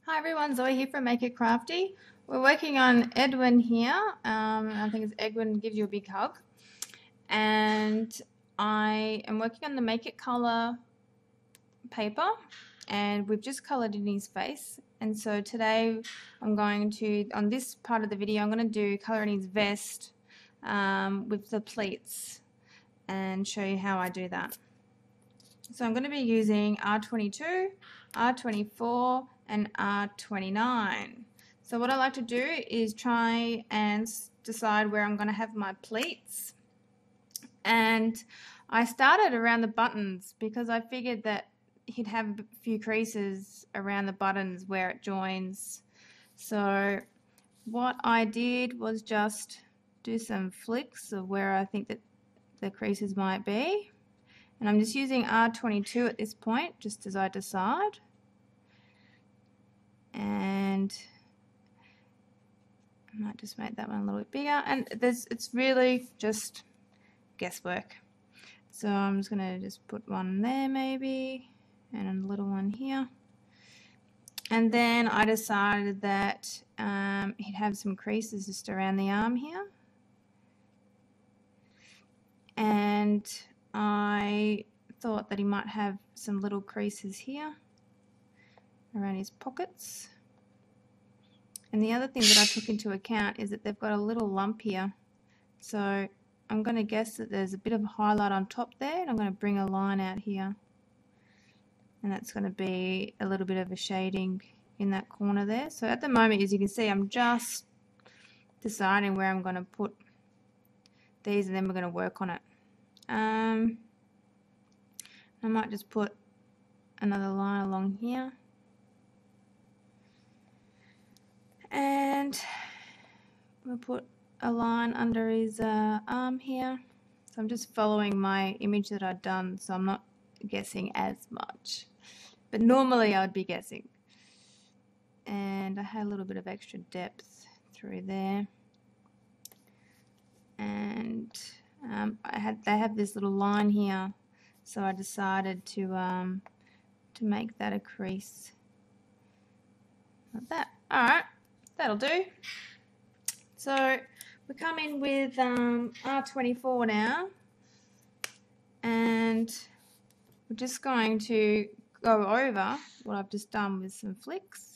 Hi everyone, Zoe here from makeitcrafty. We're working on Edwin here. I think it's Edwin gives you a big hug. And I am working on the Make It Color paper, and we've just colored in his face. And so today I'm going to, on this part of the video, I'm going to do color in his vest with the pleats and show you how I do that. So I'm going to be using R22, R24 and R29. So what I like to do is try and decide where I'm going to have my pleats. And I started around the buttons because I figured that he'd have a few creases around the buttons where it joins. So what I did was just do some flicks of where I think that the creases might be. And I'm just using R22 at this point, just as I decide. And I might just make that one a little bit bigger. And it's really just guesswork. So I'm just going to just put one there maybe, and a little one here. And then I decided that he'd have some creases just around the arm here. And I thought that he might have some little creases here around his pockets. And the other thing that I took into account is that they've got a little lump here. So I'm going to guess that there's a bit of a highlight on top there, and I'm going to bring a line out here. And that's going to be a little bit of a shading in that corner there. So at the moment, as you can see, I'm just deciding where I'm going to put these, and then we're going to work on it. I might just put another line along here. And we'll put a line under his arm here. So I'm just following my image that I'd done, so I'm not guessing as much. But normally I would be guessing. And I had a little bit of extra depth through there. And they have this little line here, so I decided to make that a crease like that. All right, that'll do. So we come in with R24 now, and we're just going to go over what I've just done with some flicks.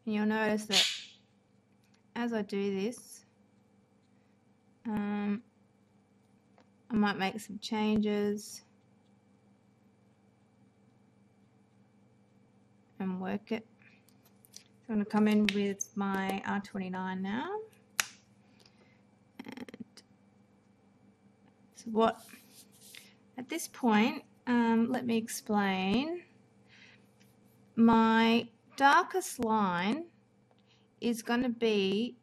And you'll notice that as I do this, I might make some changes and work it. So I'm going to come in with my R29 now. And so what, at this point, let me explain. My darkest line is going to be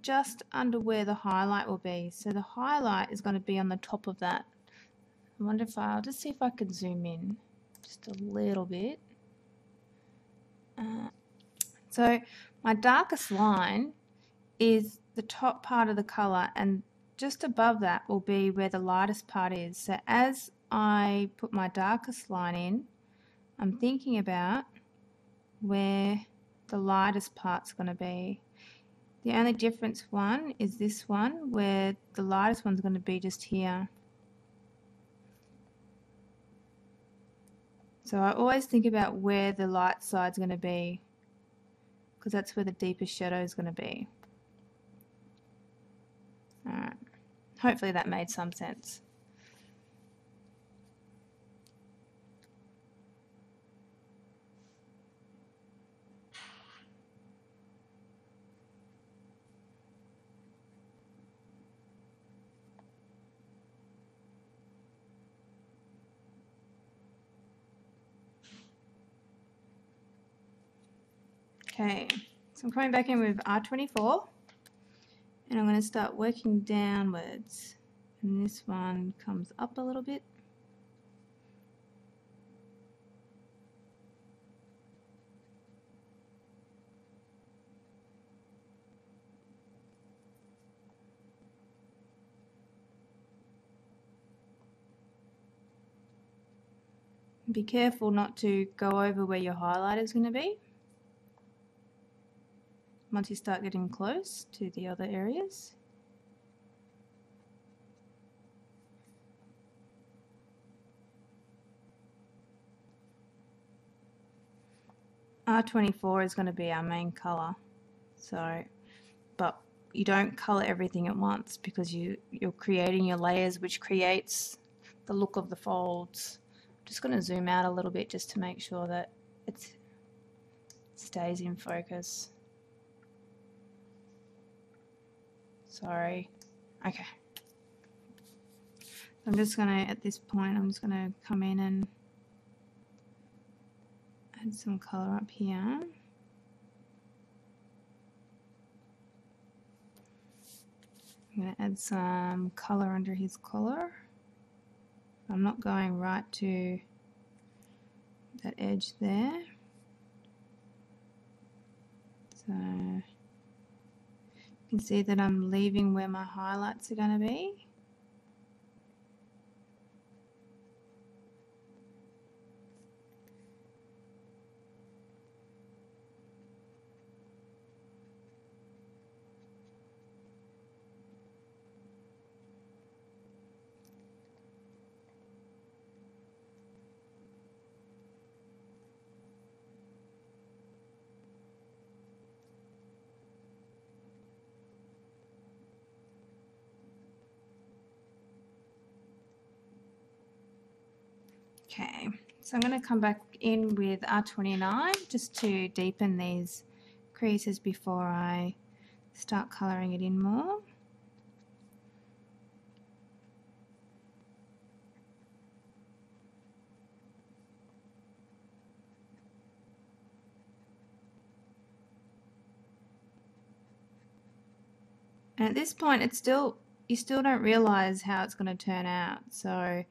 just under where the highlight will be. So the highlight is going to be on the top of that. I wonder if I'll just see if I can zoom in just a little bit. So my darkest line is the top part of the color, and just above that will be where the lightest part is. So as I put my darkest line in, I'm thinking about where the lightest part's going to be. The only difference one is this one, where the lightest one's going to be just here. So I always think about where the light side's going to be, because that's where the deepest shadow is going to be. Alright, hopefully that made some sense. Okay, so I'm coming back in with R24, and I'm going to start working downwards, and this one comes up a little bit. Be careful not to go over where your highlight is going to be once you start getting close to the other areas. R24 is going to be our main colour, so, but you don't colour everything at once because you're creating your layers, which creates the look of the folds. I'm just going to zoom out a little bit just to make sure that it stays in focus. Sorry. Okay. I'm just going to, at this point, I'm just going to come in and add some colour up here. I'm going to add some colour under his collar. I'm not going right to that edge there. So you can see that I'm leaving where my highlights are going to be. Okay, so I'm going to come back in with R29 just to deepen these creases before I start colouring it in more. And at this point, you still don't realise how it's going to turn out. So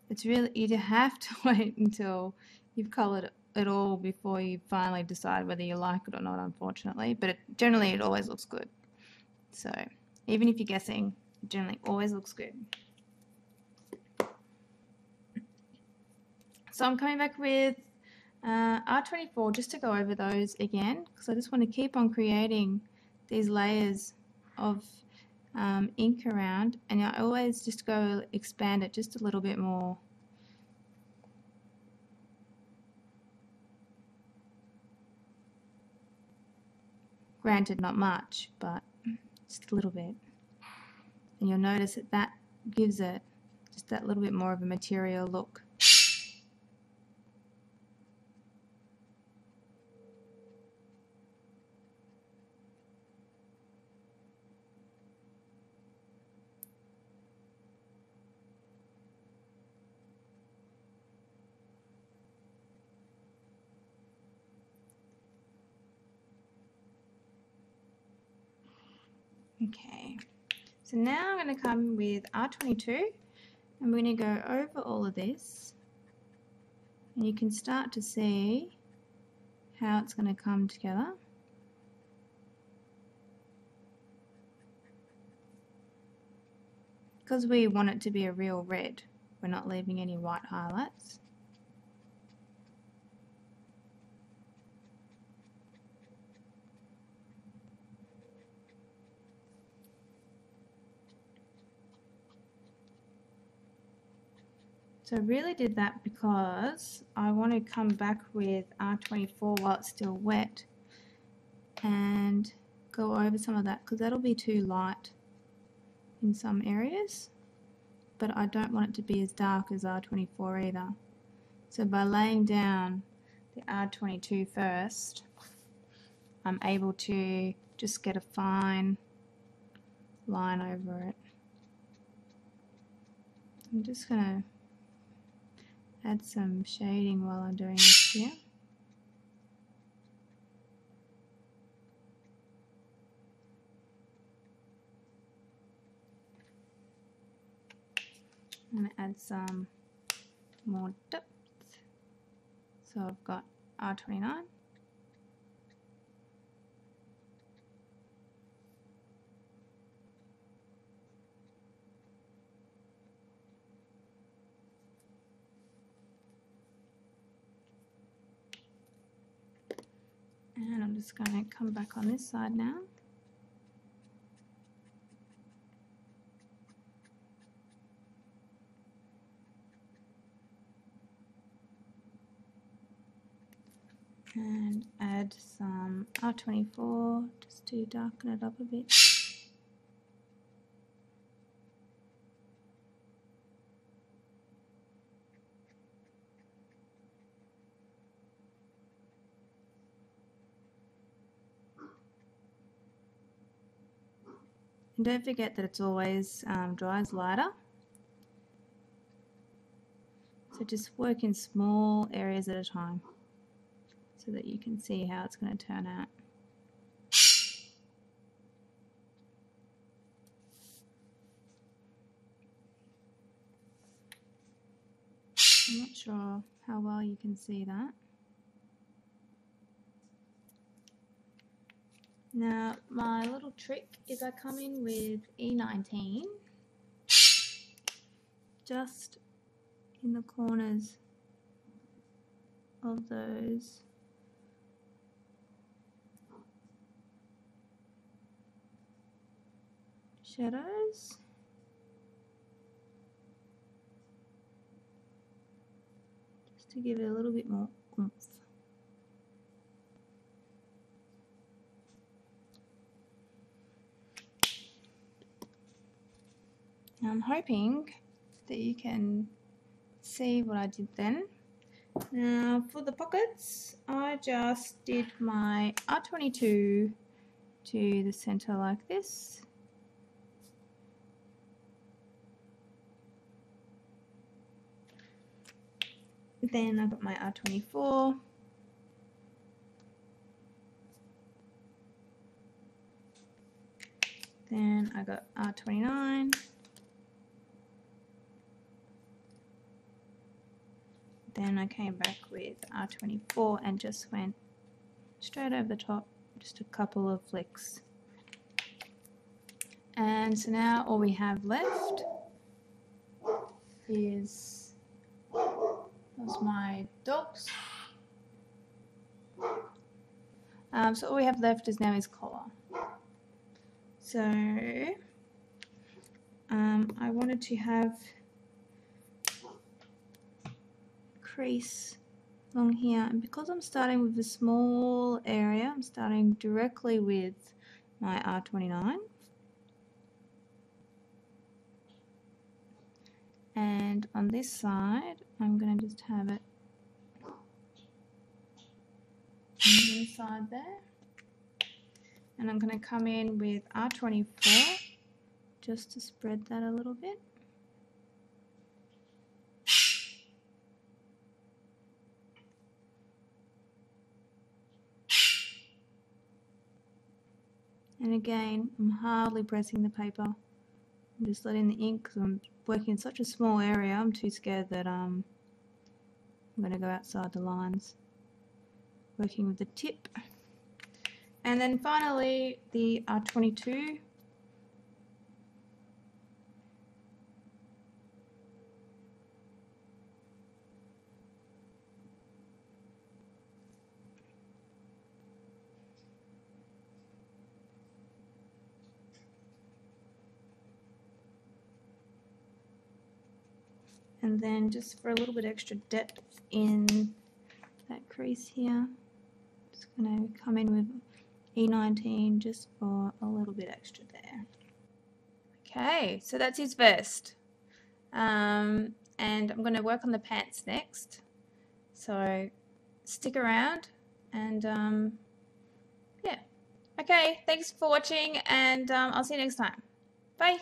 it's really, you have to wait until you've coloured it all before you finally decide whether you like it or not, unfortunately. But generally, it always looks good. So even if you're guessing, it generally always looks good. So I'm coming back with R24 just to go over those again, because I just want to keep on creating these layers of ink around, and I always just go expand it just a little bit more. Granted, not much, but just a little bit. And you'll notice that that gives it just that little bit more of a material look. Okay, so now I'm going to come with R22 and we're going to go over all of this, and you can start to see how it's going to come together. Because we want it to be a real red, we're not leaving any white highlights. So I really did that because I want to come back with R24 while it's still wet and go over some of that, because that'll be too light in some areas, but I don't want it to be as dark as R24 either. So by laying down the R22 first, I'm able to just get a fine line over it. I'm just going to add some shading while I'm doing this here. I'm going to add some more depth. So I've got R29. And I'm just going to come back on this side now. And add some R24 just to darken it up a bit. And don't forget that it's always dries lighter. So just work in small areas at a time so that you can see how it's going to turn out. I'm not sure how well you can see that. Now my little trick is I come in with E19 just in the corners of those shadows. Just to give it a little bit more oomph. I'm hoping that you can see what I did then. Now for the pockets, I just did my R22 to the center like this. Then I got my R24. Then I got R29. Then I came back with R24 and just went straight over the top, just a couple of flicks. And so now all we have left is my dogs. So all we have left is now his collar. So I wanted to have crease along here, and because I'm starting with a small area, I'm starting directly with my R29, and on this side I'm going to just have it on the side there, and I'm going to come in with R24 just to spread that a little bit. And again, I'm hardly pressing the paper. I'm just letting the ink, because I'm working in such a small area, I'm too scared that I'm going to go outside the lines. Working with the tip. And then finally, the R22. And then just for a little bit extra depth in that crease here, just going to come in with E19 just for a little bit extra there. Okay, so that's his vest. And I'm going to work on the pants next. So stick around and yeah. Okay, thanks for watching, and I'll see you next time. Bye.